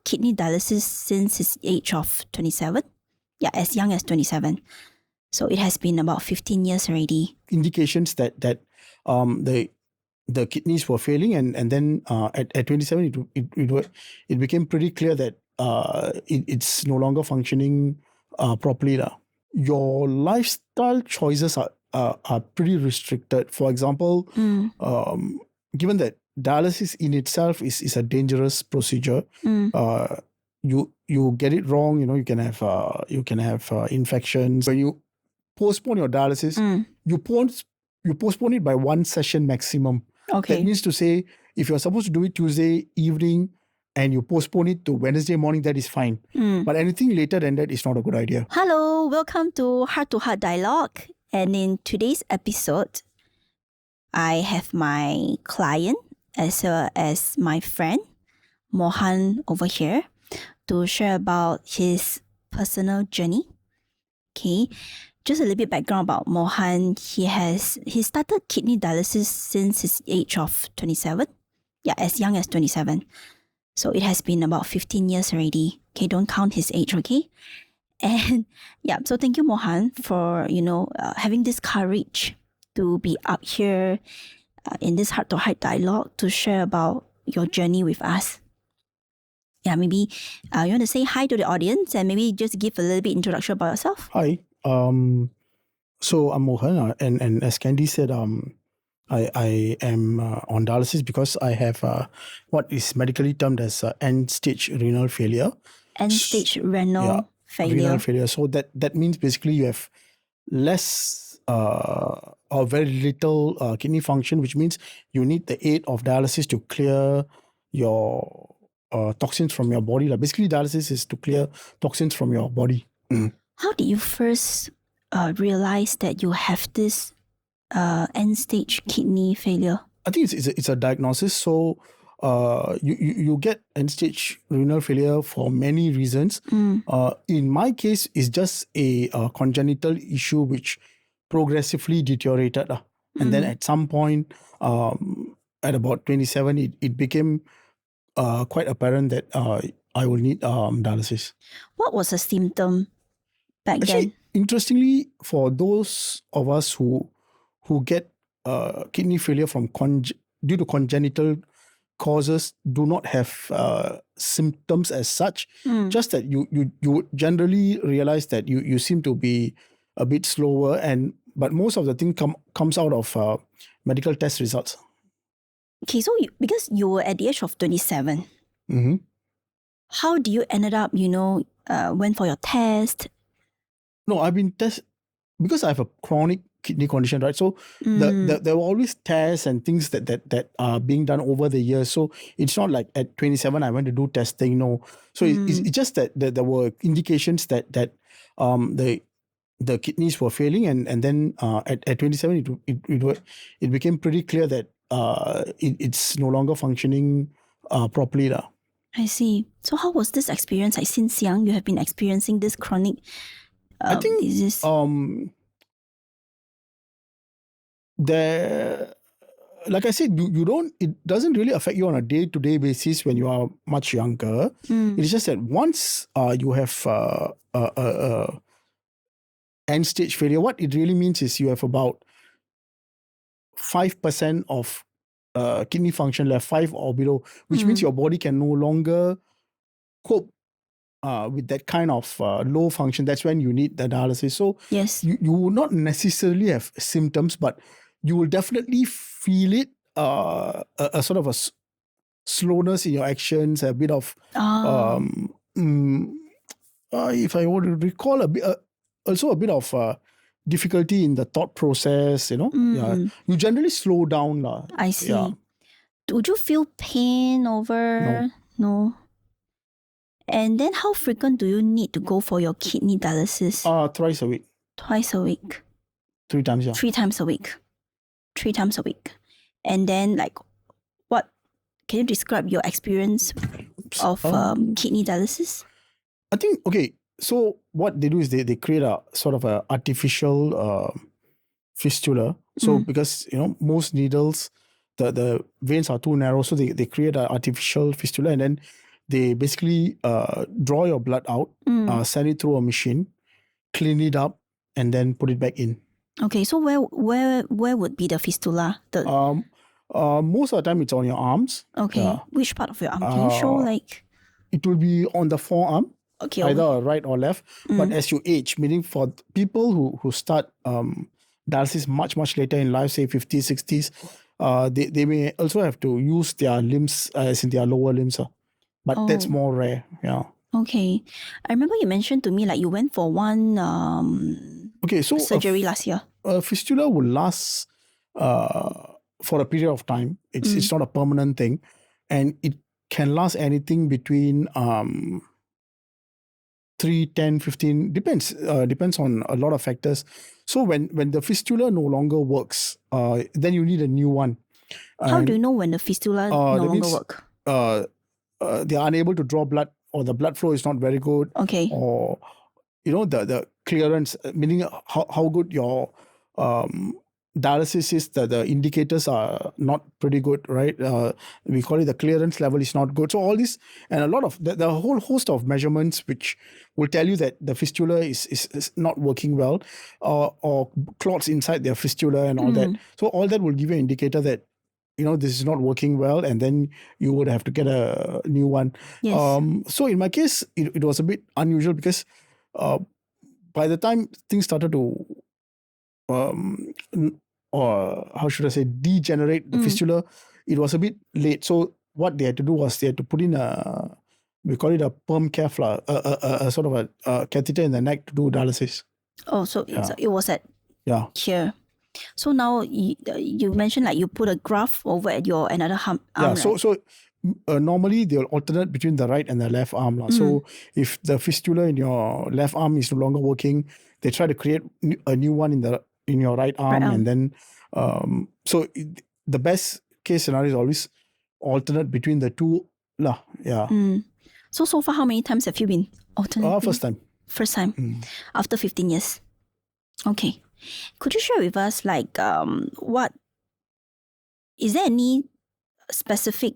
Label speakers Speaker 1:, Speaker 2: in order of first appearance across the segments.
Speaker 1: kidney dialysis since his age of 27. Yeah, as young as 27. So it has been about 15 years already.
Speaker 2: Indications that the kidneys were failing, and then at 27 it became pretty clear that it's no longer functioning properly. Your lifestyle choices are pretty restricted. For example, given that dialysis in itself is a dangerous procedure, you get it wrong, you can have infections. When you postpone your dialysis, you postpone it by one session maximum.
Speaker 1: Okay.
Speaker 2: That means to say, if you're supposed to do it Tuesday evening and you postpone it to Wednesday morning, that is fine. But anything later than that is not a good idea.
Speaker 1: Hello, welcome to Heart Dialogue. And in today's episode, I have my client as well as my friend, Mohan, over here to share about his personal journey. Okay, just a little bit background about Mohan. He started kidney dialysis since his age of 27. Yeah, as young as 27. So it has been about 15 years already. Okay, don't count his age, okay? And yeah, so thank you, Mohan, for, having this courage to be up here in this heart-to-heart dialogue to share about your journey with us. Yeah, maybe you want to say hi to the audience and maybe just give a little bit introduction about yourself.
Speaker 2: Hi. So I'm Mohan, and as Candy said, I am on dialysis because I have what is medically termed as end-stage renal failure.
Speaker 1: End-stage renal failure.
Speaker 2: Renal failure. So that means basically you have less or very little kidney function, which means you need the aid of dialysis to clear your toxins from your body. Like basically, dialysis is to clear toxins from your body.
Speaker 1: How did you first realize that you have this end-stage kidney failure?
Speaker 2: I think it's a diagnosis. So you get end-stage renal failure for many reasons. In my case, it's just a congenital issue which progressively deteriorated. And then at some point, at about 27, it became quite apparent that I will need dialysis.
Speaker 1: What was the symptom back then?
Speaker 2: Interestingly, for those of us who get kidney failure from due to congenital causes, do not have symptoms as such. Just that you generally realize that you seem to be a bit slower, but most of the thing comes out of medical test results.
Speaker 1: Okay, so because you were at the age of 27, how do you ended up, went for your test?
Speaker 2: No, I've been tested because I have a chronic kidney condition, right? So there were always tests and things that are being done over the years. So it's not like at 27 I went to do testing. No, so it's just that there were indications that the kidneys were failing, and then at 27 it became pretty clear that it's no longer functioning properly.
Speaker 1: I see. So how was this experience? Like since young, you have been experiencing this chronic
Speaker 2: I think
Speaker 1: disease.
Speaker 2: Like I said, it doesn't really affect you on a day-to-day basis when you are much younger. It's just that once you have end-stage failure, what it really means is you have about 5% of kidney function left, 5 or below, which means your body can no longer cope with that kind of low function. That's when you need the dialysis. So
Speaker 1: yes,
Speaker 2: you will not necessarily have symptoms, but you will definitely feel it, a sort of a slowness in your actions, a bit of, if I were to recall, also a bit of difficulty in the thought process, Yeah. You generally slow down.
Speaker 1: I see.
Speaker 2: Yeah.
Speaker 1: Would you feel pain over? No. And then how frequent do you need to go for your kidney dialysis?
Speaker 2: Thrice a week.
Speaker 1: Twice a week.
Speaker 2: 3 times, yeah.
Speaker 1: 3 times a week. 3 times a week. And then what, can you describe your experience of kidney dialysis?
Speaker 2: I think, okay, so what they do is they create a sort of a artificial fistula. So because, most needles, the veins are too narrow, so they create an artificial fistula, and then they basically draw your blood out, send it through a machine, clean it up, and then put it back in.
Speaker 1: Okay, so where would be the fistula?
Speaker 2: Most of the time it's on your arms.
Speaker 1: Okay, which part of your arm? Can you show like?
Speaker 2: It will be on the forearm,
Speaker 1: Okay,
Speaker 2: either right or left. But as you age, meaning for people who start dialysis much later in life, say 50s, 60s, they may also have to use their limbs, as in their lower limbs. But that's more rare. Yeah.
Speaker 1: Okay, I remember you mentioned to me like you went for one
Speaker 2: so
Speaker 1: surgery last year.
Speaker 2: A fistula will last for a period of time. It's not a permanent thing, and it can last anything between 3, 10, 15, depends on a lot of factors. So when the fistula no longer works, then you need a new one.
Speaker 1: How do you know when the fistula no longer work?
Speaker 2: They are unable to draw blood, or the blood flow is not very good.
Speaker 1: Okay.
Speaker 2: Or the clearance, meaning how good your dialysis is, the indicators are not pretty good, right? We call it the clearance level is not good. So all this, and a lot of the whole host of measurements which will tell you that the fistula is not working well, or clots inside their fistula and all that. So all that will give you an indicator that this is not working well, and then you would have to get a new one.
Speaker 1: Yes.
Speaker 2: So in my case, it was a bit unusual because by the time things started to or how should I say, degenerate the fistula, it was a bit late. So what they had to do was they had to put in we call it a perm cath, a sort of a catheter in the neck to do dialysis.
Speaker 1: Oh, so it was at here. So now you mentioned like you put a graft over at your another arm.
Speaker 2: Yeah. So normally they'll alternate between the right and the left arm. So if the fistula in your left arm is no longer working, they try to create a new one in your right arm. And then the best case scenario is always alternate between the two. Yeah.
Speaker 1: So far, how many times have you been alternating?
Speaker 2: First time.
Speaker 1: First time. After 15 years. Okay. Could you share with us like what is there any specific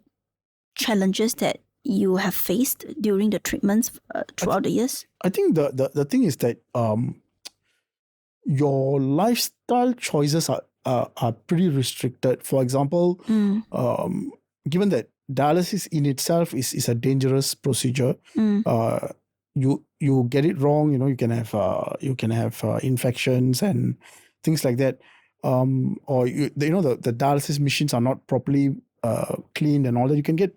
Speaker 1: challenges that you have faced during the treatments throughout the years?
Speaker 2: I think the thing is that your lifestyle choices are pretty restricted. For example, given that dialysis in itself is a dangerous procedure, you get it wrong, you can have infections and things like that, or the dialysis machines are not properly cleaned and all that. You can get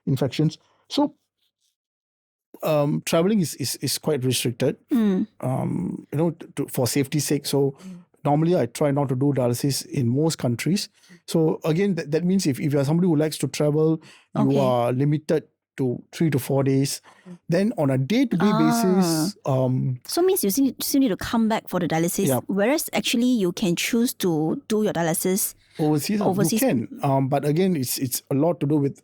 Speaker 2: infections. So traveling is quite restricted, for safety's sake. So normally I try not to do dialysis in most countries. So again, that means if you're somebody who likes to travel, you are limited to 3 to 4 days. Then on a day-to-day basis,
Speaker 1: so means you still need to come back for the dialysis. Whereas actually you can choose to do your dialysis
Speaker 2: overseas. You can, but again, it's a lot to do with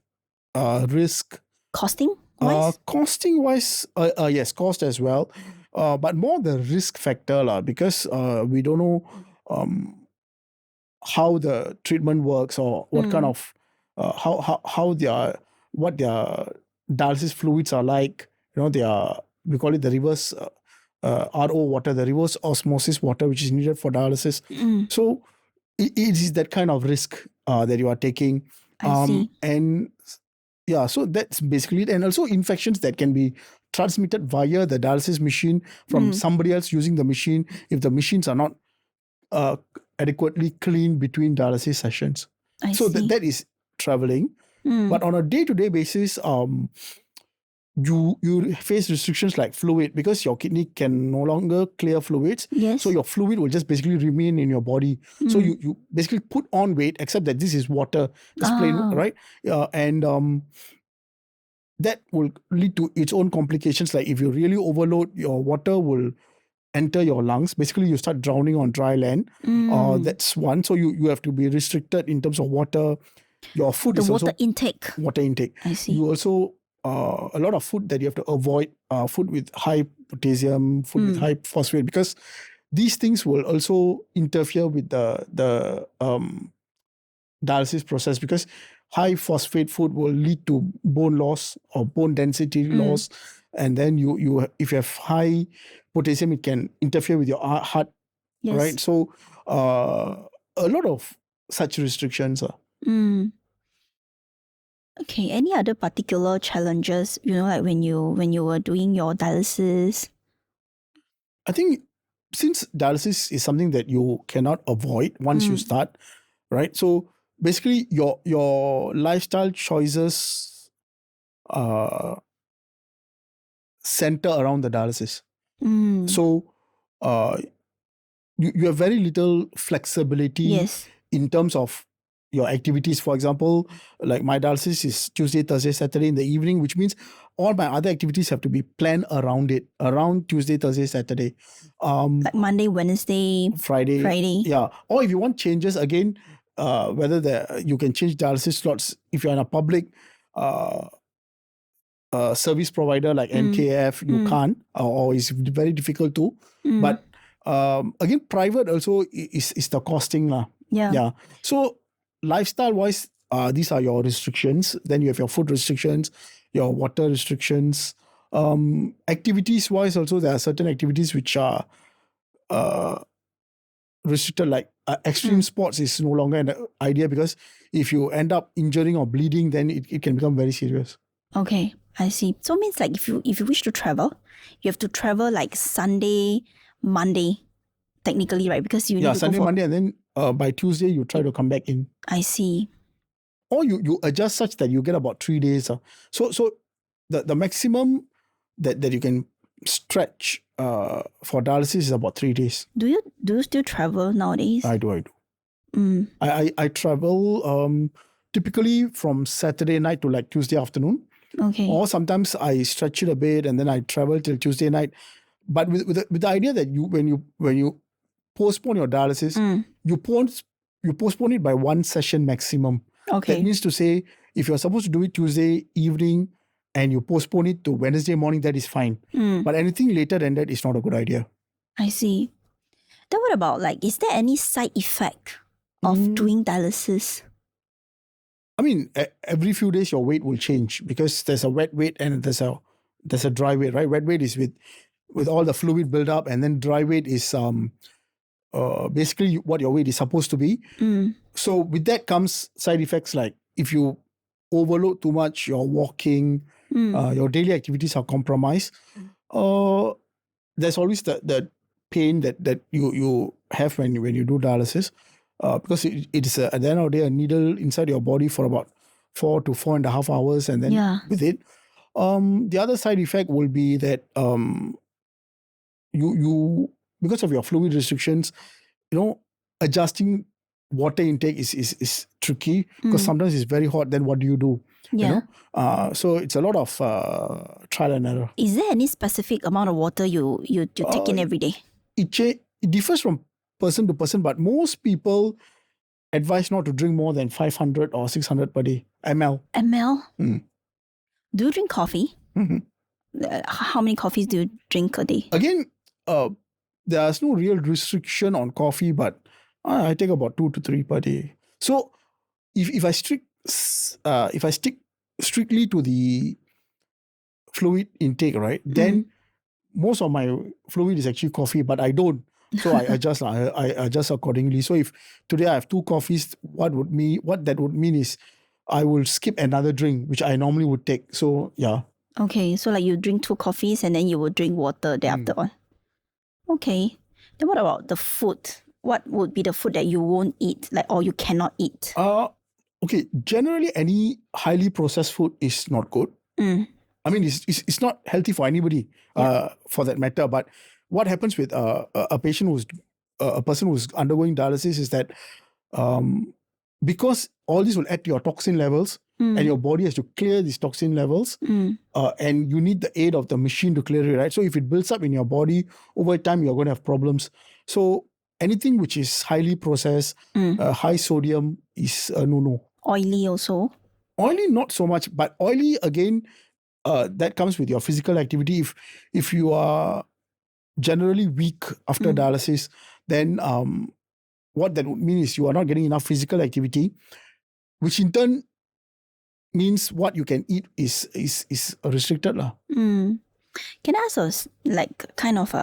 Speaker 2: risk.
Speaker 1: Costing?
Speaker 2: Costing wise, yes, cost as well, but more the risk factor because we don't know how the treatment works, or what kind of what their dialysis fluids are like. We call it the reverse RO water, the reverse osmosis water, which is needed for dialysis. So it is that kind of risk that you are taking.
Speaker 1: I see.
Speaker 2: And yeah, so that's basically it. And also infections that can be transmitted via the dialysis machine from somebody else using the machine if the machines are not adequately cleaned between dialysis sessions.
Speaker 1: I see.
Speaker 2: That is traveling. But on a day-to-day basis, you face restrictions like fluid, because your kidney can no longer clear fluids.
Speaker 1: Yes.
Speaker 2: So your fluid will just basically remain in your body. So you basically put on weight, except that this is water, just plain, right? And that will lead to its own complications. Like if you really overload, your water will enter your lungs. Basically, you start drowning on dry land. That's one. So you have to be restricted in terms of water. Your food is also water intake.
Speaker 1: I see.
Speaker 2: You also a lot of food that you have to avoid, food with high potassium, food with high phosphate, because these things will also interfere with the dialysis process. Because high phosphate food will lead to bone loss or bone density loss. And then you if you have high potassium, it can interfere with your heart,
Speaker 1: Yes.
Speaker 2: right? So a lot of such restrictions.
Speaker 1: Okay. Any other particular challenges, like when you were doing your dialysis?
Speaker 2: I think since dialysis is something that you cannot avoid once you start, right? So basically your lifestyle choices center around the dialysis. So you have very little flexibility
Speaker 1: Yes.
Speaker 2: in terms of your activities. For example, like my dialysis is Tuesday, Thursday, Saturday in the evening, which means all my other activities have to be planned around it, around Tuesday, Thursday, Saturday.
Speaker 1: Like Monday, Wednesday,
Speaker 2: Friday. Yeah. Or if you want changes again, whether you can change dialysis slots if you're in a public service provider like NKF, you can't, or it's very difficult to. But again, private also is the costing.
Speaker 1: Yeah.
Speaker 2: So lifestyle wise, these are your restrictions. Then you have your food restrictions, your water restrictions. Activities wise also, there are certain activities which are restricted, like extreme sports is no longer an idea, because if you end up injuring or bleeding, then it can become very serious.
Speaker 1: Okay, I see. So it means like if you wish to travel, you have to travel like Sunday, Monday, technically, right? Because you need to
Speaker 2: Sunday,
Speaker 1: go for...
Speaker 2: Monday, and then by Tuesday you try to come back in.
Speaker 1: I see.
Speaker 2: Or you adjust such that you get about 3 days. So the maximum that you can stretch for dialysis is about 3 days.
Speaker 1: Do you still travel nowadays?
Speaker 2: I do. I travel typically from Saturday night to like Tuesday afternoon.
Speaker 1: Okay.
Speaker 2: Or sometimes I stretch it a bit and then I travel till Tuesday night. But with the idea that when you postpone your dialysis, you postpone it by one session maximum.
Speaker 1: Okay.
Speaker 2: That means to say, if you're supposed to do it Tuesday evening and you postpone it to Wednesday morning, that is fine. But anything later than that is not a good idea.
Speaker 1: I see. Then what about, like, is there any side effect of doing dialysis?
Speaker 2: I mean, every few days your weight will change, because there's a wet weight and there's a dry weight, right? Wet weight is with all the fluid buildup, and then dry weight is basically what your weight is supposed to be. So with that comes side effects, like if you overload too much, you're walking, your daily activities are compromised. There's always the pain that you have when you do dialysis, because it is at the end of the day a needle inside your body for about 4 to 4.5 hours, and then with it, the other side effect will be that you because of your fluid restrictions, adjusting water intake is tricky, because sometimes it's very hot. Then what do you do? So it's a lot of trial and error.
Speaker 1: Is there any specific amount of water you take in every day?
Speaker 2: It differs from person to person, but most people advise not to drink more than 500 or 600 per day ml. Do
Speaker 1: you drink coffee? How many coffees do you drink a day?
Speaker 2: Again, there's no real restriction on coffee, but I take about 2 to 3 per day. So if I stick strictly to the fluid intake, right, then most of my fluid is actually coffee, but I don't. So I adjust accordingly. So if today I have 2 coffees, what that would mean is I will skip another drink, which I normally would take. So yeah.
Speaker 1: Okay, so like you drink 2 coffees and then you will drink water thereafter on. Okay. Then what about the food? What would be the food that you won't eat, or you cannot eat?
Speaker 2: Okay. Generally, any highly processed food is not good. I mean, it's not healthy for anybody, for that matter. But what happens with a person who's undergoing dialysis is that because all this will add to your toxin levels, and your body has to clear these toxin levels, and you need the aid of the machine to clear it, right? So if it builds up in your body, over time you're going to have problems. So anything which is highly processed, high sodium is a no-no.
Speaker 1: Oily also?
Speaker 2: Oily, not so much, but oily, again, that comes with your physical activity. If you are generally weak after dialysis, then what that would mean is you are not getting enough physical activity, which in turn means what you can eat is restricted lah.
Speaker 1: Can I ask a kind of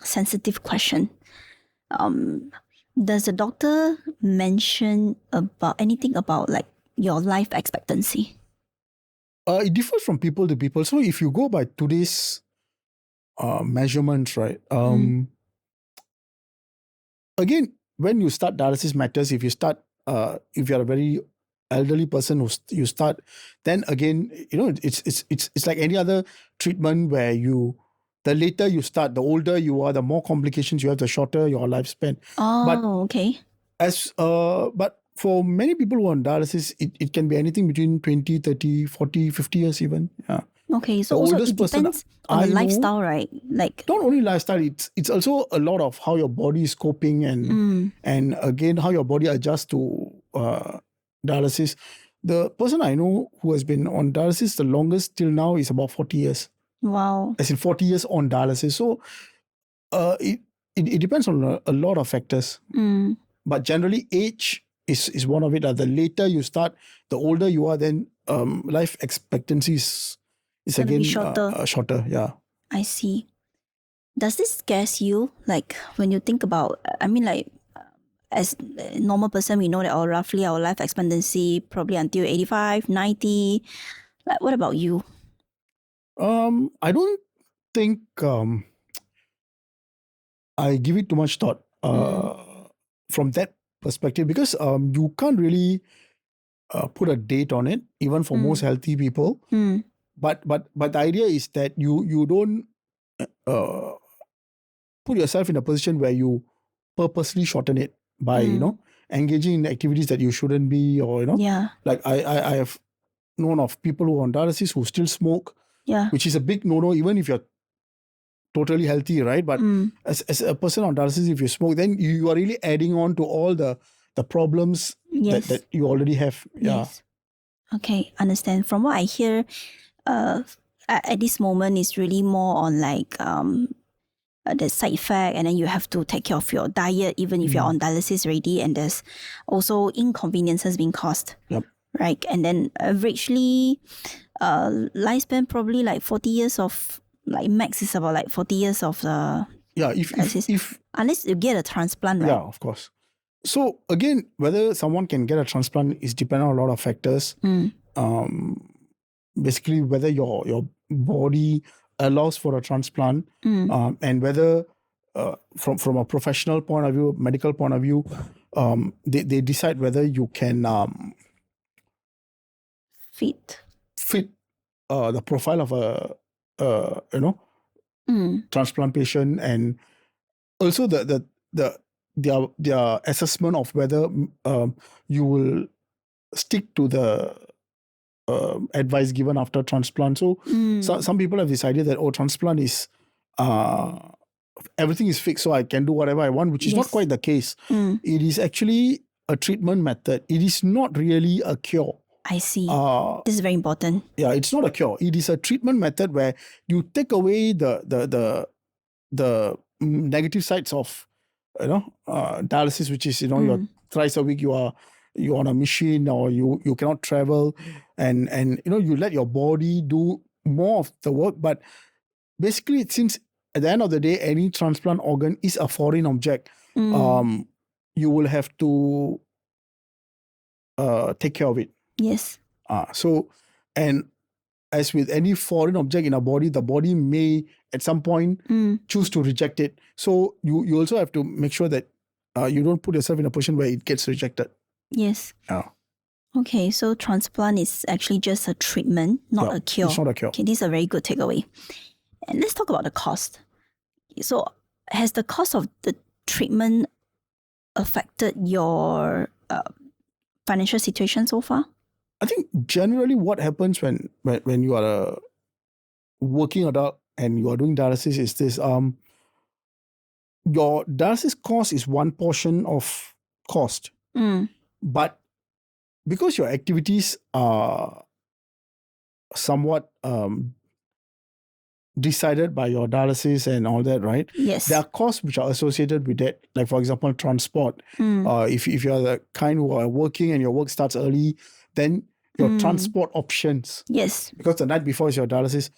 Speaker 1: sensitive question? Does the doctor mention about anything about like your life expectancy?
Speaker 2: It differs from people to people. So if you go by today's measurements, right? Again, when you start dialysis matters. If you start, if you're a very elderly person you start, then again, it's like any other treatment where the later you start, the older you are, the more complications you have, the shorter your lifespan.
Speaker 1: Okay.
Speaker 2: But for many people who are on dialysis, it can be anything between 20, 30, 40, 50 years even. Yeah.
Speaker 1: Okay, so also it depends on the lifestyle, right? Like
Speaker 2: not only lifestyle, it's also a lot of how your body is coping and again how your body adjusts to dialysis. The person I know who has been on dialysis the longest till now is about 40 years.
Speaker 1: Wow.
Speaker 2: As in 40 years on dialysis. So it depends on a lot of factors. But generally age is one of it. The later you start, the older you are, then life expectancy is again shorter. Yeah.
Speaker 1: I see. Does this scare you? Like when you think about, I mean, like as a normal person, we know that roughly our life expectancy probably until 85, 90. Like, what about you?
Speaker 2: I don't think I give it too much thought from that perspective, because you can't really put a date on it, even for most healthy people. But the idea is that you don't put yourself in a position where you purposely shorten it by engaging in activities that you shouldn't be, or like I have known of people who are on dialysis who still smoke, which is a big no-no even if you're totally healthy, right? But as a person on dialysis, if you smoke, then you are really adding on to all the problems that you already have.
Speaker 1: Yes. Okay, understand. From what I hear, at this moment is really more on like the side effect, and then you have to take care of your diet even if you're on dialysis already, and there's also inconveniences being caused.
Speaker 2: Yep.
Speaker 1: Right, and then averagely lifespan probably like 40 years of, like max is about like 40 years of the
Speaker 2: if
Speaker 1: unless you get a transplant, right?
Speaker 2: Yeah, of course. So again, whether someone can get a transplant is dependent on a lot of factors. Basically, whether your body allows for a transplant, and whether from a professional point of view, medical point of view, they decide whether you can
Speaker 1: fit
Speaker 2: the profile of a transplant patient, and also their assessment of whether you will stick to the advice given after transplant. So some people have this idea that transplant is everything is fixed, so I can do whatever I want, which is not quite the case. It is actually a treatment method. It is not really a cure.
Speaker 1: I see. This is very important.
Speaker 2: Yeah, it's not a cure. It is a treatment method where you take away the negative sides of dialysis, which is you're thrice a week you're on a machine, or you cannot travel, and you let your body do more of the work. But basically, since at the end of the day, any transplant organ is a foreign object, you will have to take care of it.
Speaker 1: Yes.
Speaker 2: So, and as with any foreign object in our body, the body may at some point choose to reject it. So you also have to make sure that you don't put yourself in a position where it gets rejected.
Speaker 1: Yes. Okay, so transplant is actually just a treatment, not a cure.
Speaker 2: It's not a cure.
Speaker 1: Okay, this is a very good takeaway. And let's talk about the cost. So has the cost of the treatment affected your financial situation so far?
Speaker 2: I think generally what happens when you are a working adult and you are doing dialysis is this: your dialysis cost is one portion of cost, but because your activities are somewhat decided by your dialysis and all that, right?
Speaker 1: Yes.
Speaker 2: There are costs which are associated with that, like for example, transport. If you are the kind who are working and your work starts early, then your transport options,
Speaker 1: Yes.
Speaker 2: because the night before is your dialysis,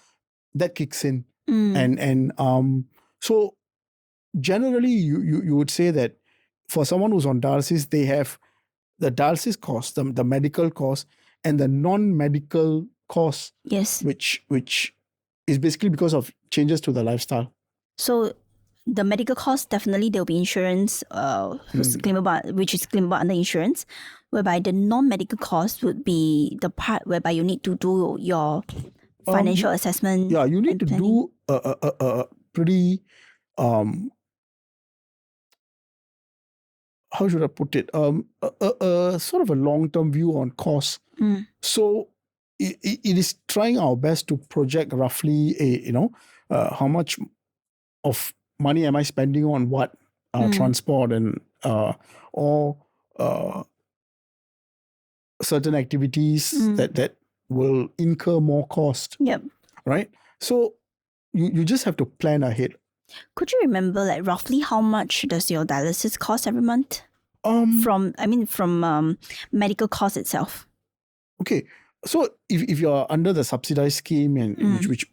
Speaker 2: that kicks in.
Speaker 1: Mm.
Speaker 2: And so generally you would say that for someone who's on dialysis, they have the dialysis cost, the medical cost, and the non-medical cost,
Speaker 1: Yes.
Speaker 2: which is basically because of changes to the lifestyle.
Speaker 1: So the medical cost, definitely there'll be insurance, which is claimable under insurance, whereby the non-medical cost would be the part whereby you need to do your financial assessment.
Speaker 2: Yeah, you need to
Speaker 1: planning.
Speaker 2: do a pretty how should I put it? A sort of a long-term view on costs. So it is trying our best to project roughly how much of money am I spending on what transport and or certain activities that will incur more cost.
Speaker 1: Yep.
Speaker 2: Right. So you just have to plan ahead.
Speaker 1: Could you remember like roughly how much does your dialysis cost every month? From medical cost itself.
Speaker 2: Okay. So if you're under the subsidized scheme, and which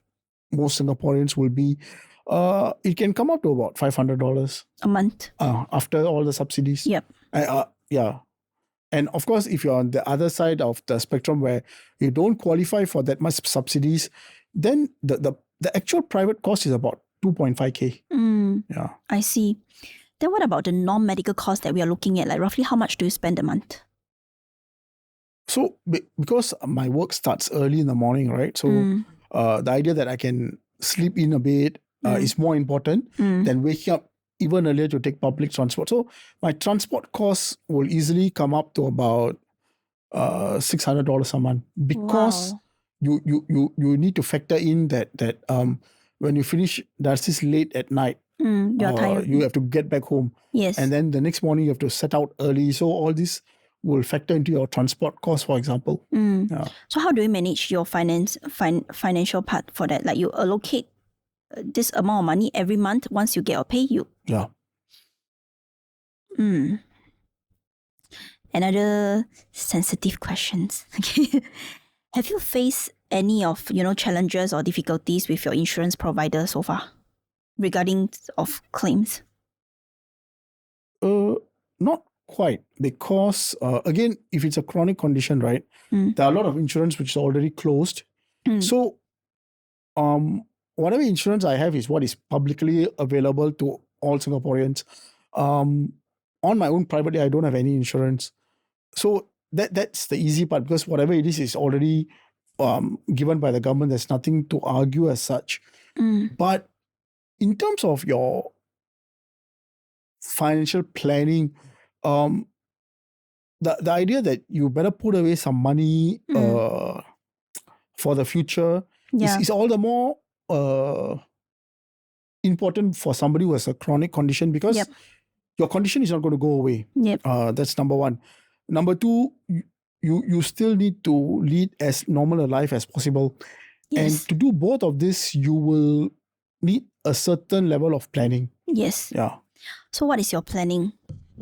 Speaker 2: most Singaporeans will be, it can come up to about $500
Speaker 1: a month
Speaker 2: after all the subsidies.
Speaker 1: Yep.
Speaker 2: Yeah. And of course, if you're on the other side of the spectrum where you don't qualify for that much subsidies, then the actual private cost is about 2.5K. Yeah.
Speaker 1: I see. Then what about the non-medical cost that we are looking at? Like roughly how much do you spend a month?
Speaker 2: So because my work starts early in the morning, right? So the idea that I can sleep in a bit is more important than waking up even earlier to take public transport. So my transport costs will easily come up to about $600 a month, because you need to factor in that when you finish dialysis late at night,
Speaker 1: you're tired.
Speaker 2: You have to get back home.
Speaker 1: Yes.
Speaker 2: And then the next morning you have to set out early. So all this will factor into your transport cost, for example. Yeah.
Speaker 1: So how do you manage your financial part for that? Like you allocate this amount of money every month once you get your pay?
Speaker 2: Yeah.
Speaker 1: Another sensitive questions. Okay. Have you faced any of challenges or difficulties with your insurance provider so far regarding of claims?
Speaker 2: Not quite, because again, if it's a chronic condition, right, there are a lot of insurance which is already closed. So whatever insurance I have is what is publicly available to all Singaporeans. On my own privately, I don't have any insurance. So that's the easy part, because whatever it is already given by the government. There's nothing to argue as such. But in terms of your financial planning, the idea that you better put away some money for the future is all the more important for somebody who has a chronic condition, because your condition is not going to go away. That's number one. Number two, you still need to lead as normal a life as possible. And to do both of this, you will need a certain level of planning.
Speaker 1: Yes.
Speaker 2: Yeah.
Speaker 1: So what is your planning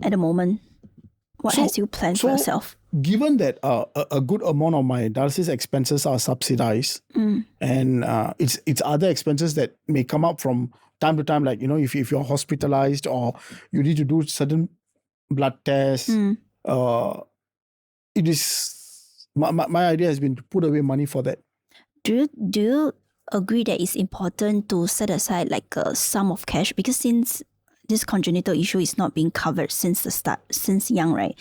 Speaker 1: at the moment? What has you planned for yourself?
Speaker 2: Given that a good amount of my dialysis expenses are subsidized, and it's other expenses that may come up from time to time, like, if you're hospitalized or you need to do certain blood tests, it is my idea has been to put away money for that.
Speaker 1: Do you agree that it's important to set aside like a sum of cash, because since this congenital issue is not being covered since the start, since young, right?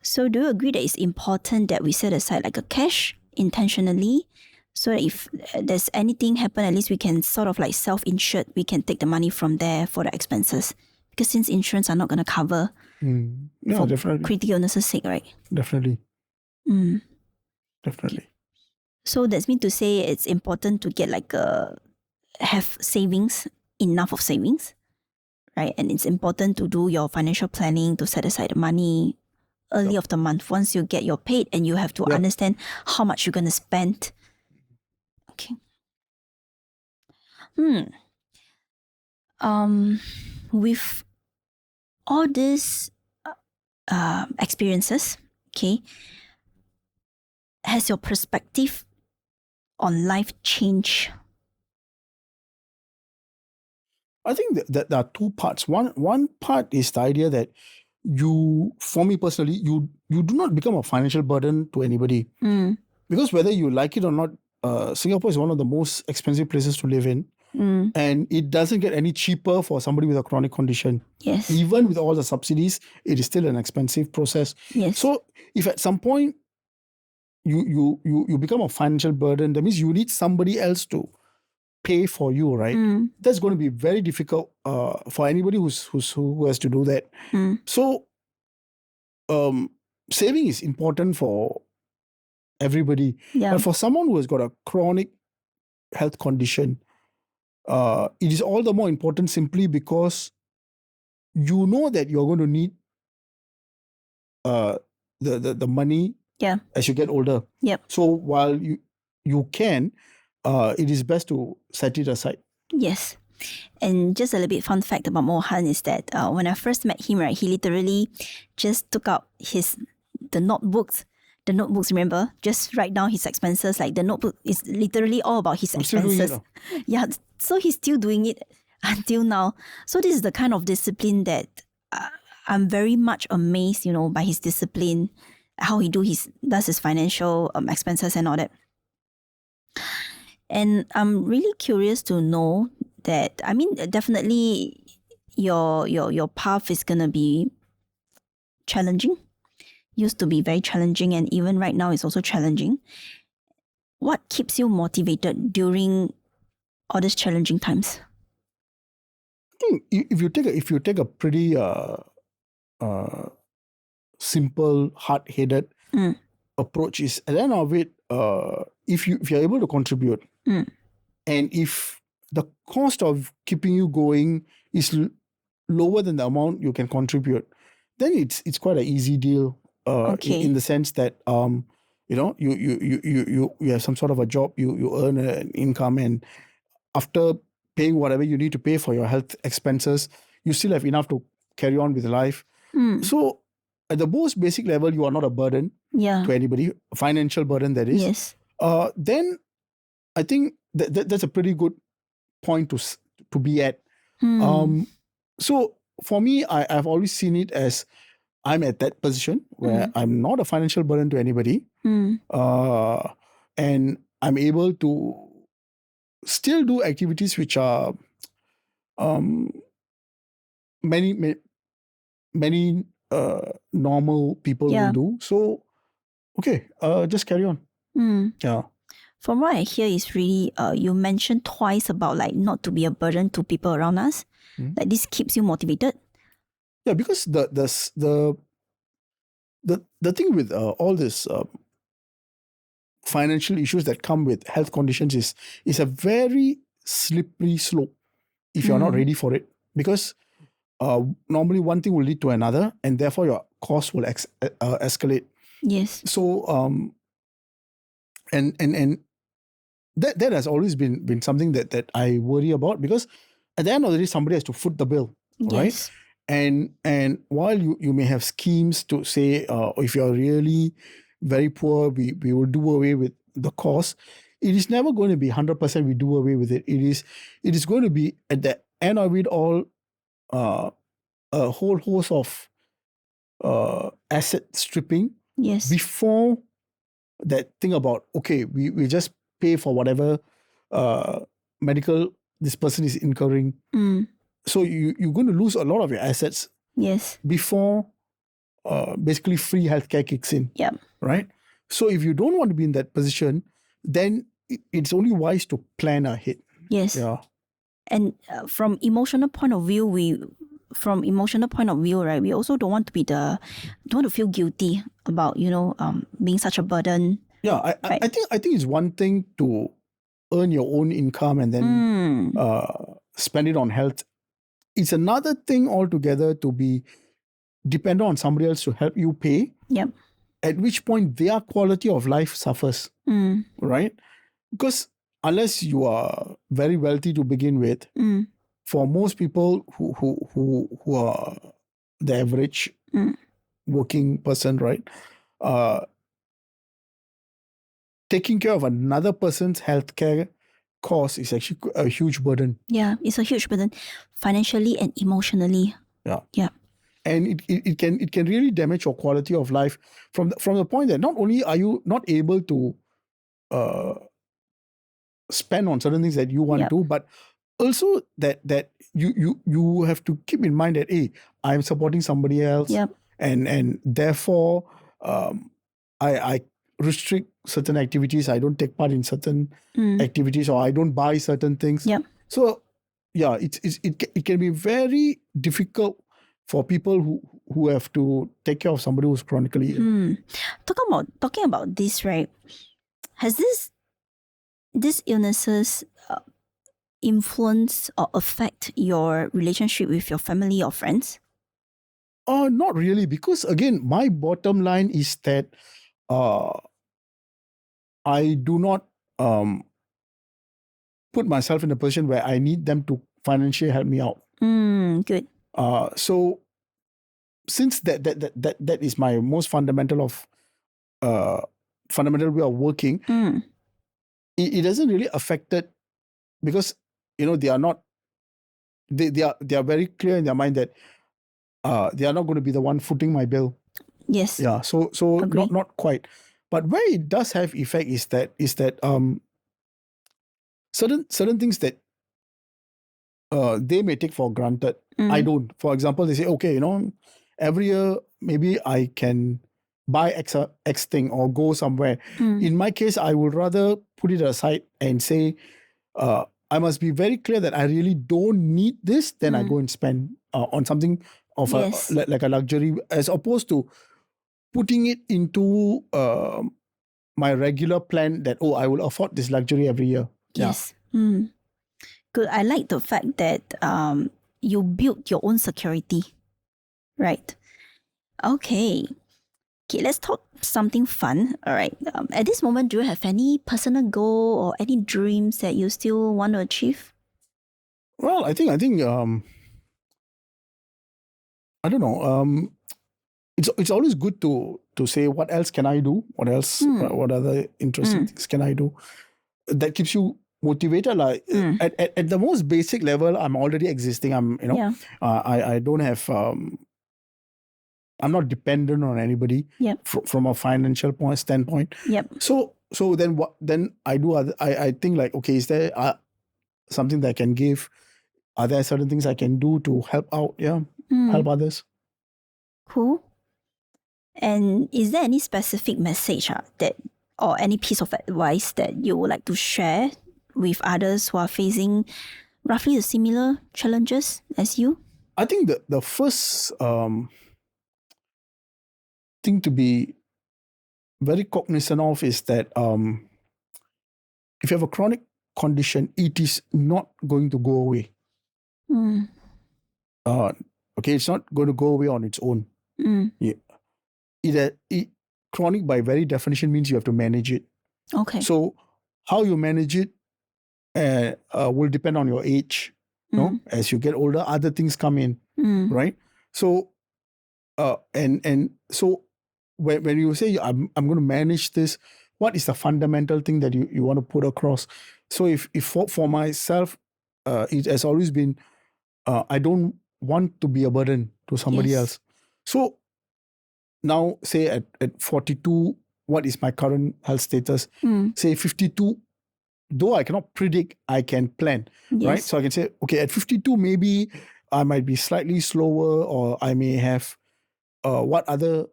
Speaker 1: So do you agree that it's important that we set aside like a cash intentionally, so that if there's anything happen, at least we can sort of like self-insured, we can take the money from there for the expenses? Because since insurance are not going to cover
Speaker 2: for definitely
Speaker 1: critical illnesses sake, right?
Speaker 2: Definitely. Definitely.
Speaker 1: So that's mean to say it's important to get like have savings, enough of savings, right? And it's important to do your financial planning, to set aside the money early of the month once you get your paid, and you have to understand how much you're going to spend. Okay. With all these experiences, okay, has your perspective on life changed?
Speaker 2: I think that there are two parts. One part is the idea that for me personally, you do not become a financial burden to anybody. Because whether you like it or not, Singapore is one of the most expensive places to live in. And it doesn't get any cheaper for somebody with a chronic condition.
Speaker 1: Yes.
Speaker 2: Even with all the subsidies, it is still an expensive process.
Speaker 1: Yes.
Speaker 2: So if at some point you become a financial burden, that means you need somebody else to pay for you, right? That's going to be very difficult for anybody who has to do that. So saving is important for everybody.
Speaker 1: Yeah.
Speaker 2: But for someone who has got a chronic health condition, it is all the more important simply because you know that you're going to need the money as you get older.
Speaker 1: Yep.
Speaker 2: So while you can, it is best to set it aside.
Speaker 1: Yes. And just a little bit fun fact about Mohan is that when I first met him, right, he literally just took out the notebooks. The notebooks, remember, just write down his expenses. Like the notebook is literally all about his expenses.
Speaker 2: Still doing it,
Speaker 1: yeah, so he's still doing it until now. So this is the kind of discipline that I'm very much amazed, by his discipline, how he does his financial expenses and all that. And I'm really curious to know that, I mean, definitely your path is gonna be challenging. Used to be very challenging, and even right now it's also challenging. What keeps you motivated during all these challenging times?
Speaker 2: I think if you take a pretty simple, hard-headed approach, is at the end of it, if you're able to contribute, and if the cost of keeping you going is lower than the amount you can contribute, then it's quite an easy deal. In the sense that you have some sort of a job, you earn an income, and after paying whatever you need to pay for your health expenses, you still have enough to carry on with life. So at the most basic level, you are not a burden to anybody, financial burden that is.
Speaker 1: Yes.
Speaker 2: Then I think that's a pretty good point to be at. So for me, I've always seen it as I'm at that position where I'm not a financial burden to anybody, and I'm able to still do activities which are many normal people will do. So, okay, just carry on. Yeah.
Speaker 1: From what I hear is really, you mentioned twice about like not to be a burden to people around us. Like this keeps you motivated.
Speaker 2: Yeah, because the thing with all this financial issues that come with health conditions is a very slippery slope if you're not ready for it. Because normally one thing will lead to another, and therefore your cost will escalate.
Speaker 1: Yes.
Speaker 2: So and that has always been something that I worry about, because at the end of the day, somebody has to foot the bill, right?
Speaker 1: Yes.
Speaker 2: And while you may have schemes to say, if you're really very poor, we will do away with the cost, it is never going to be 100% we do away with it. It is going to be at the end of it all, a whole host of asset stripping.
Speaker 1: Yes.
Speaker 2: Before that thing about, okay, we just pay for whatever medical this person is incurring. So you're going to lose a lot of your assets.
Speaker 1: Yes.
Speaker 2: Before basically free healthcare kicks in.
Speaker 1: Yeah.
Speaker 2: Right? So if you don't want to be in that position, then it's only wise to plan ahead.
Speaker 1: Yes.
Speaker 2: Yeah.
Speaker 1: And from emotional point of view, right, we also don't want to feel guilty about, being such a burden.
Speaker 2: Yeah,
Speaker 1: right?
Speaker 2: I think it's one thing to earn your own income and then spend it on health. It's another thing altogether to be dependent on somebody else to help you pay.
Speaker 1: Yep.
Speaker 2: At which point their quality of life suffers, right? Because unless you are very wealthy to begin with, for most people who are the average working person, right? taking care of another person's healthcare cost is actually a huge burden.
Speaker 1: Yeah, it's a huge burden financially and emotionally.
Speaker 2: Yeah.
Speaker 1: Yeah.
Speaker 2: And it can really damage your quality of life from the point that not only are you not able to spend on certain things that you want to, but also that you have to keep in mind that, hey, I'm supporting somebody else, and therefore I restrict certain activities. I don't take part in certain activities, or I don't buy certain things. So yeah, it can be very difficult for people who have to take care of somebody who's chronically ill.
Speaker 1: Talking about this, right? Has these illnesses influence or affect your relationship with your family or friends?
Speaker 2: Not really, because again, my bottom line is that I do not put myself in a position where I need them to financially help me out.
Speaker 1: Good.
Speaker 2: So since that is my most fundamental way of working, it doesn't really affect it, because they are not they are very clear in their mind that they are not going to be the one footing my bill.
Speaker 1: Yes.
Speaker 2: Yeah. So not quite. But where it does have effect is that certain things that they may take for granted, I don't. For example, they say, okay, every year maybe I can buy X thing or go somewhere. In my case, I would rather put it aside and say, I must be very clear that I really don't need this. Then I go and spend on something of like a luxury, as opposed to putting it into my regular plan that, I will afford this luxury every year.
Speaker 1: Yes. Good. I like the fact that you build your own security, right? Okay, let's talk something fun. All right. At this moment, do you have any personal goal or any dreams that you still want to achieve?
Speaker 2: Well, I think I don't know. It's always good to say, what else can I do? What else? What other interesting things can I do? That keeps you motivated. Like at the most basic level, I'm already existing. I don't have. I'm not dependent on anybody. From a financial standpoint. So then what? Then I do. I think like, okay, is there something that I can give? Are there certain things I can do to help out? Yeah, help others.
Speaker 1: Cool. And is there any specific message that, or any piece of advice that you would like to share with others who are facing roughly the similar challenges as you?
Speaker 2: I think the first thing to be very cognizant of is that if you have a chronic condition, it is not going to go away. Okay, it's not going to go away on its own. Chronic by very definition means you have to manage it.
Speaker 1: Okay.
Speaker 2: So how you manage it will depend on your age. As you get older, other things come in, right? So and so when you say I'm going to manage this, what is the fundamental thing that you want to put across? So if for myself, it has always been, I don't want to be a burden to somebody else. So now, say at 42, what is my current health status? Say 52, though I cannot predict, I can plan, right? So I can say, okay, at 52, maybe I might be slightly slower, or I may have what other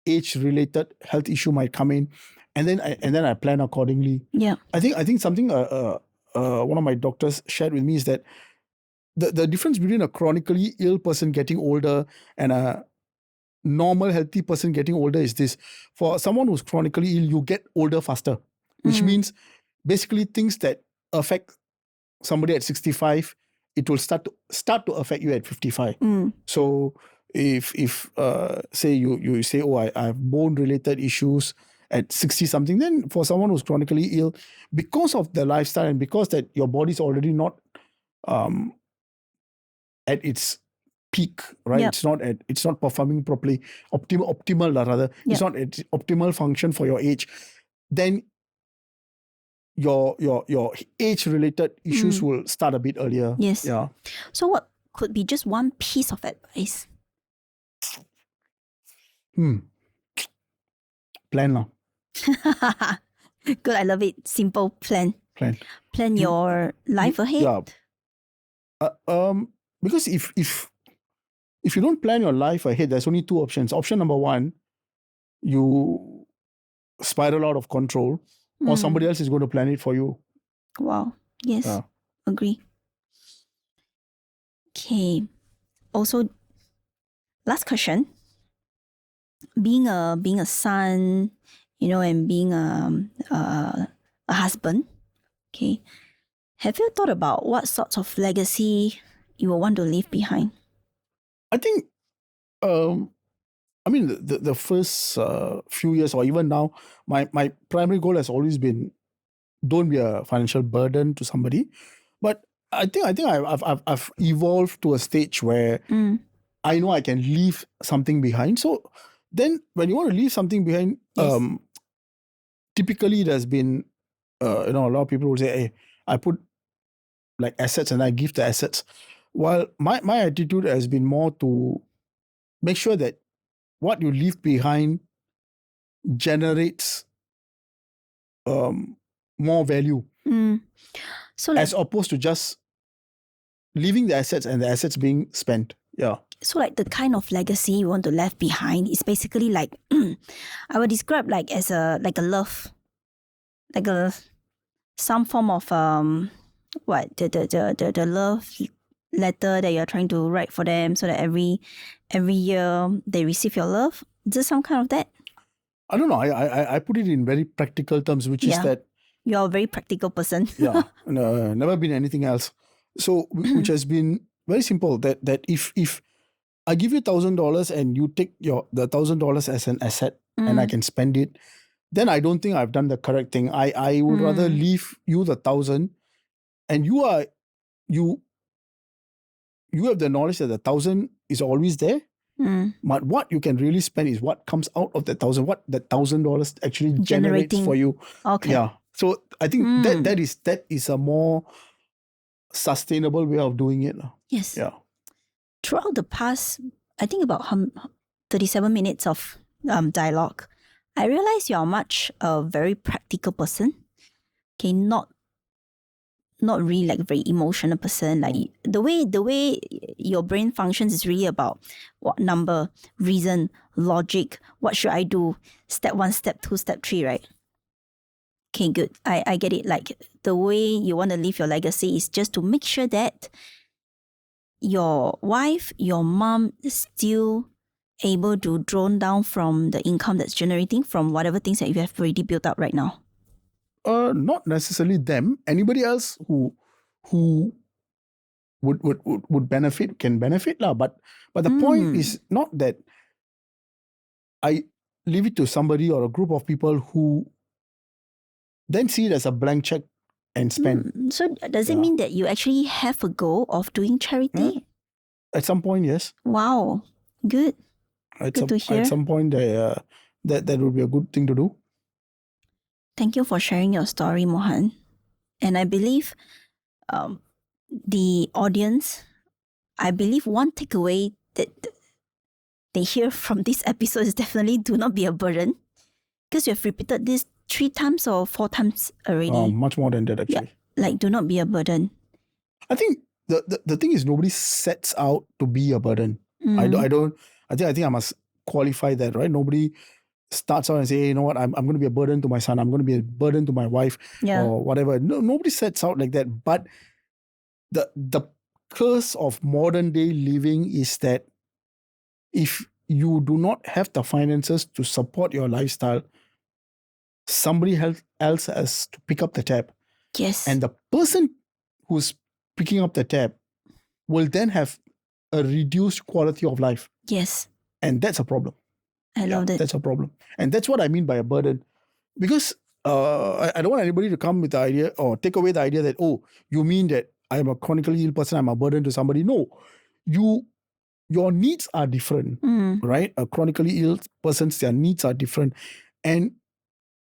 Speaker 2: age-related health issue might come in, and then I plan accordingly. I think something one of my doctors shared with me is that the difference between a chronically ill person getting older and a normal healthy person getting older is this: for someone who's chronically ill, you get older faster, which means basically things that affect somebody at 65, it will start to affect you at 55. So if say you say, I have bone related issues at 60 something, then for someone who's chronically ill, because of the lifestyle and because that your body's already not at its peak, right? It's not performing properly, optimal rather. It's not at optimal function for your age. Then your age-related issues will start a bit earlier.
Speaker 1: Yes.
Speaker 2: Yeah.
Speaker 1: So what could be just one piece of advice?
Speaker 2: Plan now.
Speaker 1: Good, I love it. Simple plan. Plan your life ahead.
Speaker 2: Yeah. Because if you don't plan your life ahead, there's only two options. Option number one, you spiral out of control, or somebody else is going to plan it for you.
Speaker 1: Wow. Yes.
Speaker 2: Yeah.
Speaker 1: Agree. Okay. Also, last question. Being a son, and being a husband. Okay. Have you thought about what sorts of legacy you will want to leave behind?
Speaker 2: I think, the first few years or even now, my primary goal has always been, don't be a financial burden to somebody. But I think I've evolved to a stage where I know I can leave something behind. So then when you want to leave something behind,
Speaker 1: Yes.
Speaker 2: Typically it has been, a lot of people will say, hey, I put like assets and I give the assets. While my attitude has been more to make sure that what you leave behind generates more value.
Speaker 1: So
Speaker 2: as opposed to just leaving the assets and the assets being spent. Yeah.
Speaker 1: So the kind of legacy you want to leave behind is basically I would describe as a love, some form of the love letter that you're trying to write for them, so that every year they receive your love. Is there some kind of that?
Speaker 2: I don't know. I put it in very practical terms, which is that
Speaker 1: you're a very practical person.
Speaker 2: Yeah, never been anything else. So which has been very simple. That if I give you $1,000 and you take the $1,000 as an asset and I can spend it, then I don't think I've done the correct thing. I would rather leave you the 1,000, and you have the knowledge that the 1,000 is always there. But what you can really spend is what comes out of the 1,000, what the $1,000 actually generates for you.
Speaker 1: Okay.
Speaker 2: Yeah. So I think that is a more sustainable way of doing it.
Speaker 1: Yes.
Speaker 2: Yeah.
Speaker 1: Throughout the past, I think about 37 minutes of dialogue, I realized you're much a very practical person. Okay, not really a very emotional person. The way your brain functions is really about what number, reason, logic. What should I do? Step 1, step 2, step 3, right? Okay, good. I get it. The way you want to leave your legacy is just to make sure that your wife, your mom is still able to draw down from the income that's generating from whatever things that you have already built up right now.
Speaker 2: Not necessarily them. Anybody else who would benefit can benefit lah. But the point is not that I leave it to somebody or a group of people who then see it as a blank check and spend.
Speaker 1: So does it mean that you actually have a goal of doing charity?
Speaker 2: At some point, yes.
Speaker 1: Wow, good. Good to hear.
Speaker 2: At some point, that would be a good thing to do.
Speaker 1: Thank you for sharing your story, Mohan. And I believe the audience, one takeaway that they hear from this episode is definitely do not be a burden, because you have repeated this 3 times or 4 times already.
Speaker 2: Much more than that, actually.
Speaker 1: Yeah, do not be a burden.
Speaker 2: I think the thing is, nobody sets out to be a burden. I think I must qualify that, right? Nobody starts out and say, hey, you know what, I'm going to be a burden to my son, I'm going to be a burden to my wife, or whatever. No, nobody sets out like that. But the curse of modern day living is that if you do not have the finances to support your lifestyle, somebody else has to pick up the tab.
Speaker 1: Yes.
Speaker 2: And the person who's picking up the tab will then have a reduced quality of life.
Speaker 1: Yes.
Speaker 2: And that's a problem.
Speaker 1: I love that.
Speaker 2: That's a problem. And that's what I mean by a burden. Because I don't want anybody to come with the idea or take away the idea that, oh, you mean that I'm a chronically ill person, I'm a burden to somebody. No. Your needs are different, right? A chronically ill person's, their needs are different. And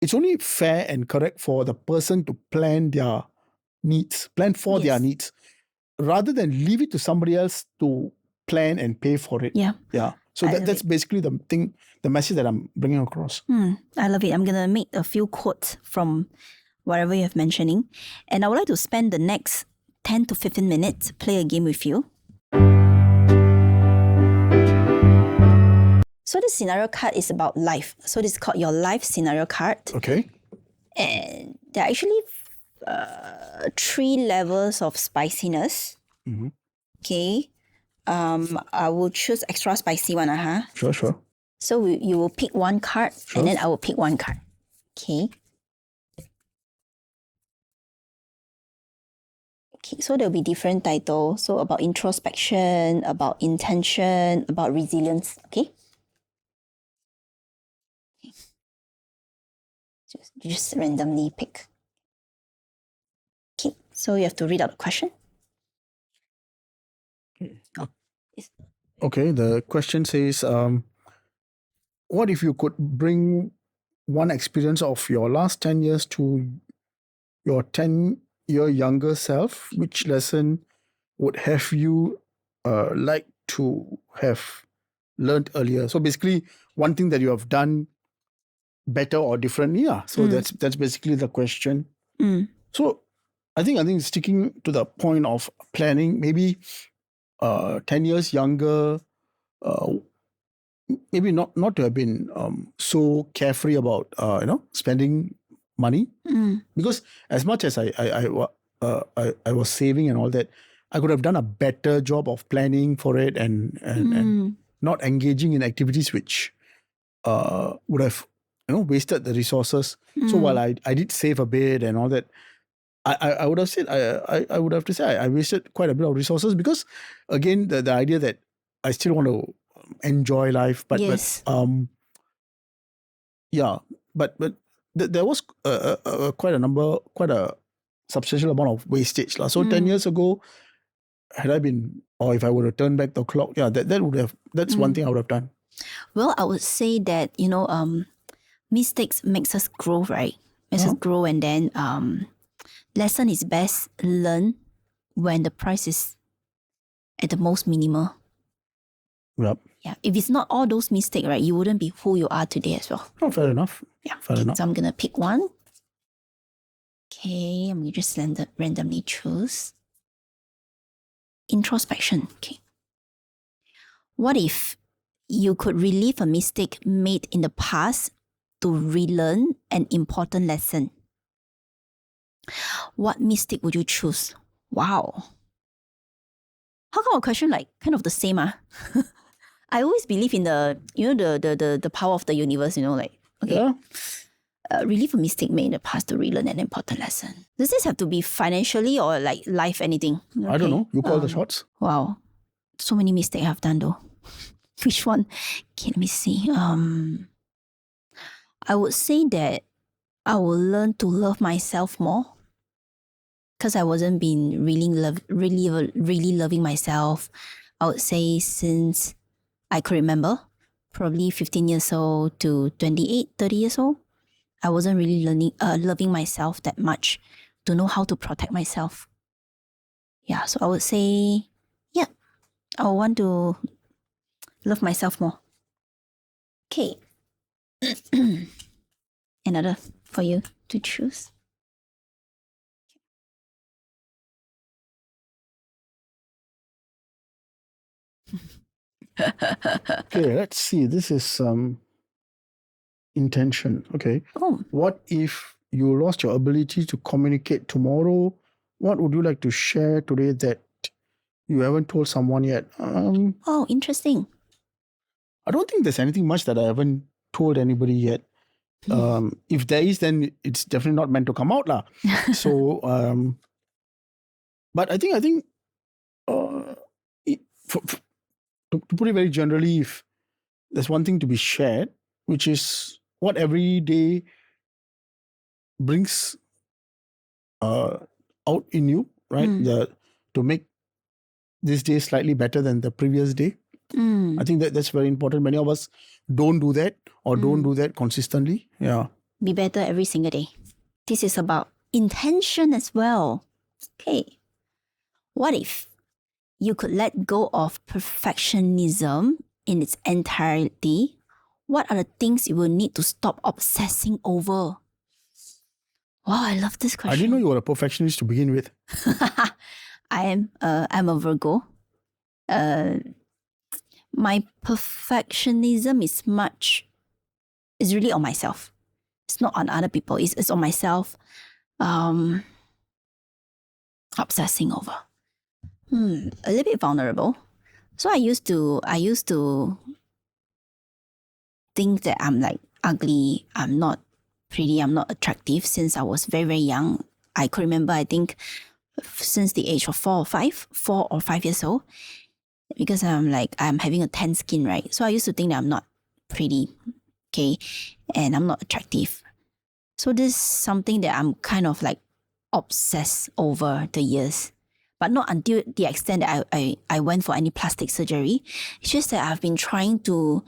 Speaker 2: it's only fair and correct for the person to plan their needs, plan for their
Speaker 1: Yes.
Speaker 2: needs, rather than leave it to somebody else to plan and pay for it.
Speaker 1: Yeah.
Speaker 2: Yeah. So
Speaker 1: I love
Speaker 2: that's basically the message that I'm bringing across.
Speaker 1: I love it. I'm going to make a few quotes from whatever you have mentioning. And I would like to spend the next 10 to 15 minutes play a game with you. So this scenario card is about life. So this is called your life scenario card.
Speaker 2: Okay.
Speaker 1: And there are actually 3 levels of spiciness.
Speaker 2: Mhm.
Speaker 1: Okay. I will choose extra spicy one.
Speaker 2: Sure.
Speaker 1: So you will pick one card and then I will pick one card. Okay. Okay, so there'll be different titles. So about introspection, about intention, about resilience. Okay. Just randomly pick. Okay, so you have to read out the question.
Speaker 2: Okay. The question says, what if you could bring one experience of your last 10 years to your 10-year younger self? Which lesson would have you like to have learned earlier? So basically, one thing that you have done better or differently. Yeah. So that's basically the question. So I think sticking to the point of planning, maybe 10 years younger, maybe not to have been so carefree about spending money, because as much as I was saving and all that, I could have done a better job of planning for it and not engaging in activities which would have wasted the resources. So while I did save a bit and all that, I would have said I would have to say I wasted quite a bit of resources, because again the idea that I still want to enjoy life, but
Speaker 1: Yes.
Speaker 2: but there was quite a substantial amount of wastage lah. So 10 years ago, had I been, or if I were to turn back the clock, that's one thing I would have done.
Speaker 1: Well, I would say that, mistakes makes us grow, right? Makes us grow, and then lesson is best learned when the price is at the most minimal.
Speaker 2: Yep.
Speaker 1: Yeah. If it's not all those mistakes, right, you wouldn't be who you are today as well.
Speaker 2: Oh, fair enough.
Speaker 1: Yeah.
Speaker 2: Fair enough.
Speaker 1: So I'm going to pick one. Okay. I'm going to just randomly choose. Introspection. Okay. What if you could relive a mistake made in the past to relearn an important lesson? What mistake would you choose? Wow. How come a question like kind of the same? I always believe in the power of the universe, okay.
Speaker 2: Yeah.
Speaker 1: Relive a mistake made in the past to relearn an important lesson. Does this have to be financially or like life, anything?
Speaker 2: I don't know. You call the shots.
Speaker 1: Wow. So many mistakes I've done though. Which one? Okay, let me see. I would say that I will learn to love myself more, because I wasn't been really loving myself. I would say since I could remember, probably 15 years old to 28, 30 years old, I wasn't really loving myself that much to know how to protect myself. Yeah, so I would say, yeah, I would want to love myself more. Okay. Another for you to choose.
Speaker 2: Okay, let's see. This is intention. Okay.
Speaker 1: Oh.
Speaker 2: What if you lost your ability to communicate tomorrow? What would you like to share today that you haven't told someone yet?
Speaker 1: Oh, interesting.
Speaker 2: I don't think there's anything much that I haven't told anybody yet. If there is, then it's definitely not meant to come out lah. So, but I think to put it very generally, if there's one thing to be shared, which is what every day brings out in you, right? To make this day slightly better than the previous day. I think that's very important. Many of us don't do that or don't do that consistently. Yeah.
Speaker 1: be better every single day. This is about intention as well. Okay. What if you could let go of perfectionism in its entirety? What are the things you will need to stop obsessing over? Wow, I love this question.
Speaker 2: I didn't know you were a perfectionist to begin with.
Speaker 1: I'm a Virgo. My perfectionism is really on myself. It's not on other people. It's on myself. Obsessing over. A little bit vulnerable. So I used to think that I'm like ugly. I'm not pretty. I'm not attractive since I was very, very young. I could remember, I think, since the age of 4 or 5 years old, because I'm having a tan skin, right? So I used to think that I'm not pretty, okay, and I'm not attractive. So this is something that I'm kind of like obsessed over the years, but not until the extent that I went for any plastic surgery. It's just that I've been trying to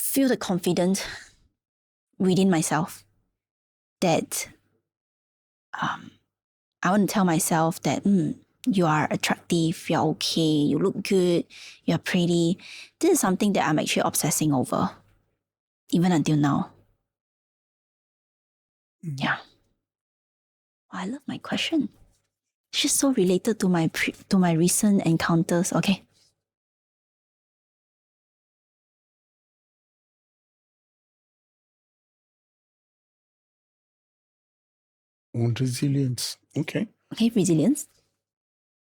Speaker 1: feel the confidence within myself that I want to tell myself that you are attractive, you're okay, you look good, you're pretty. This is something that I'm actually obsessing over, even until now. Yeah. I love my question. It's just so related to my recent encounters. Okay.
Speaker 2: On resilience. Okay.
Speaker 1: Okay, resilience.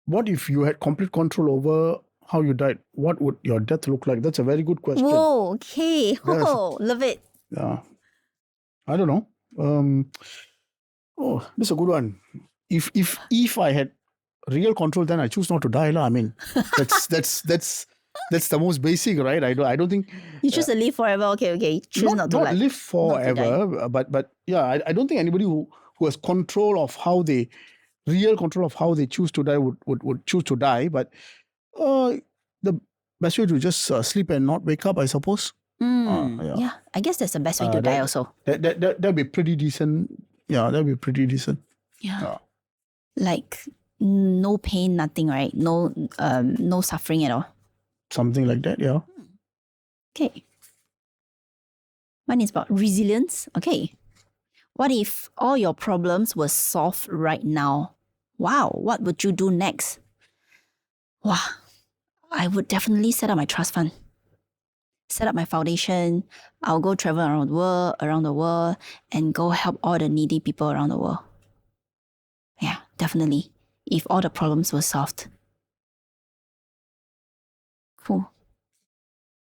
Speaker 2: What if you had complete control over how you died? What would your death look like? That's a very good question.
Speaker 1: Whoa, okay. Oh, love it.
Speaker 2: Yeah. I don't know. This is a good one. If I had real control, then I choose not to die. I mean, that's the most basic, right? I don't think
Speaker 1: you choose to live forever. Okay. Choose not to
Speaker 2: live forever, but yeah, I don't think anybody who has real control of how they choose to die would choose to die. But the best way to just sleep and not wake up, I suppose.
Speaker 1: Yeah, I guess that's the best way to die also.
Speaker 2: That'd be pretty decent. Yeah, that'd be pretty decent.
Speaker 1: Yeah. Like no pain, nothing, right? No suffering at all.
Speaker 2: Something like that, yeah.
Speaker 1: Okay. Mine is about resilience. Okay. What if all your problems were solved right now? Wow, what would you do next? Wow, I would definitely set up my trust fund. Set up my foundation. I'll go travel around the world and go help all the needy people around the world. Yeah, definitely. If all the problems were solved. Cool.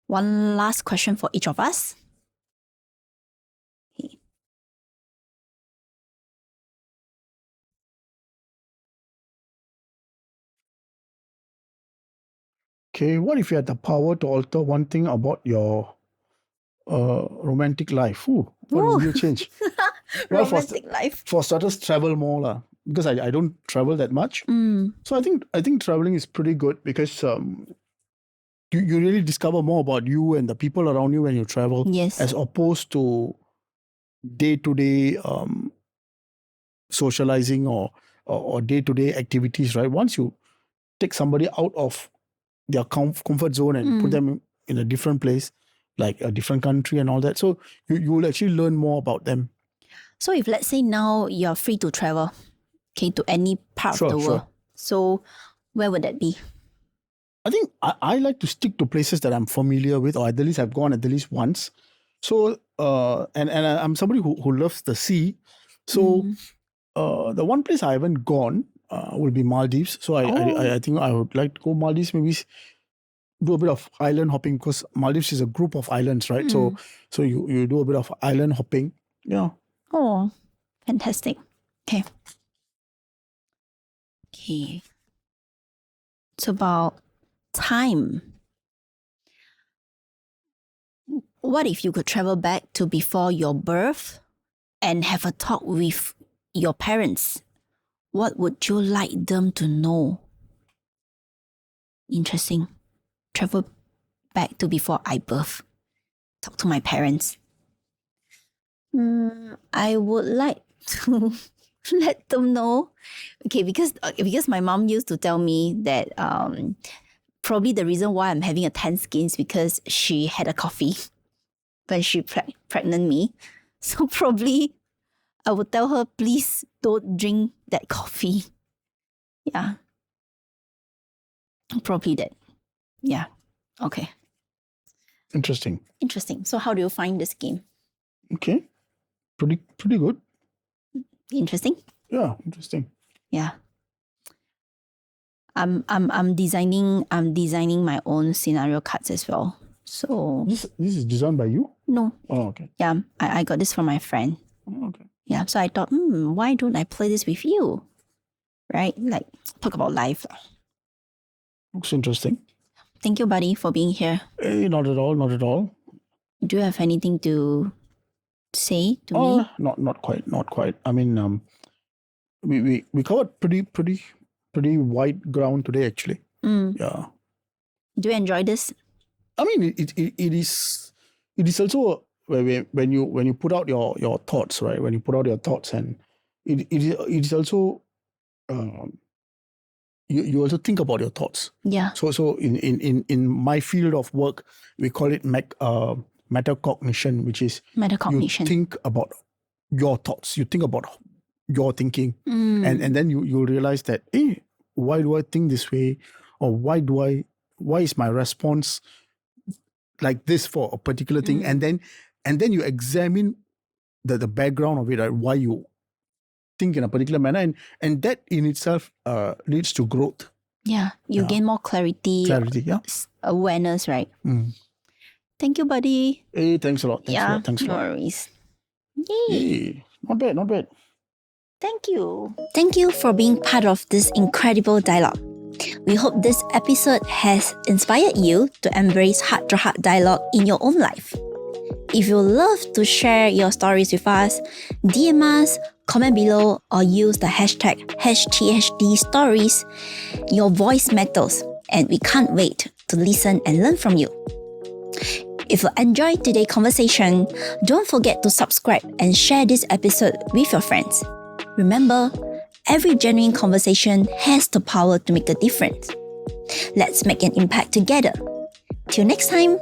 Speaker 1: One last question for each of us.
Speaker 2: Okay, what if you had the power to alter one thing about your romantic life? What would you change?
Speaker 1: Romantic life.
Speaker 2: For starters, travel more because I don't travel that much. So I think traveling is pretty good because you really discover more about you and the people around you when you travel.
Speaker 1: Yes.
Speaker 2: As opposed to day-to-day socializing or day-to-day activities, right? Once you take somebody out of their comfort zone and put them in a different place, like a different country and all that, so you will actually learn more about them.
Speaker 1: So if let's say now you're free to travel, okay, to any part of the world, so where would that be?
Speaker 2: I think I like to stick to places that I'm familiar with, or at least I've gone at least once. So and I'm somebody who loves the sea. So the one place I haven't gone will be Maldives. So I think I would like to go Maldives, maybe do a bit of island hopping, because Maldives is a group of islands, right? So you do a bit of island hopping. Yeah.
Speaker 1: Oh, fantastic. Okay. It's about time. What if you could travel back to before your birth and have a talk with your parents? What would you like them to know? Interesting. Travel back to before I birth. Talk to my parents. I would like to let them know. Okay, because my mom used to tell me that probably the reason why I'm having a tan skin is because she had a coffee when she pregnant me. So probably I would tell her, please don't drink that coffee. Yeah. Probably that. Yeah. Okay.
Speaker 2: Interesting.
Speaker 1: Interesting. So how do you find this game?
Speaker 2: Okay. Pretty good.
Speaker 1: Interesting?
Speaker 2: Yeah, interesting.
Speaker 1: Yeah. I'm designing my own scenario cards as well. So
Speaker 2: This is designed by you?
Speaker 1: no.
Speaker 2: Oh, okay.
Speaker 1: Yeah, I got this from my friend.
Speaker 2: Oh, okay.
Speaker 1: Yeah. So I thought, why don't I play this with you? Right? Like talk about life.
Speaker 2: Looks interesting.
Speaker 1: Thank you, buddy, for being here.
Speaker 2: Hey, not at all.
Speaker 1: Do you have anything to say to me?
Speaker 2: Not quite. I mean, we covered pretty wide ground today, actually. Yeah.
Speaker 1: Do you enjoy this?
Speaker 2: I mean, it is also when you put out your thoughts, right? When you put out your thoughts, and it is also you also think about your thoughts.
Speaker 1: Yeah.
Speaker 2: So in my field of work, we call it metacognition, which is
Speaker 1: Metacognition.
Speaker 2: you think about your thoughts, you think about your thinking, and then you realize that, hey, why do I think this way, or why is my response like this for a particular thing, and then you examine the background of it, right? Why you think in a particular manner, and that in itself leads to growth.
Speaker 1: Yeah, you gain more clarity,
Speaker 2: yeah,
Speaker 1: awareness, right? Thank you, buddy.
Speaker 2: Hey, thanks a lot. Thanks a
Speaker 1: no
Speaker 2: lot.
Speaker 1: worries. Yay.
Speaker 2: Hey, not bad.
Speaker 1: Thank you. Thank you for being part of this incredible dialogue. We hope this episode has inspired you to embrace heart-to-heart dialogue in your own life. If you love to share your stories with us, DM us, comment below, or use the hashtag #HTHDstories. Your voice matters, and we can't wait to listen and learn from you. If you enjoyed today's conversation, don't forget to subscribe and share this episode with your friends. Remember, every genuine conversation has the power to make a difference. Let's make an impact together. Till next time.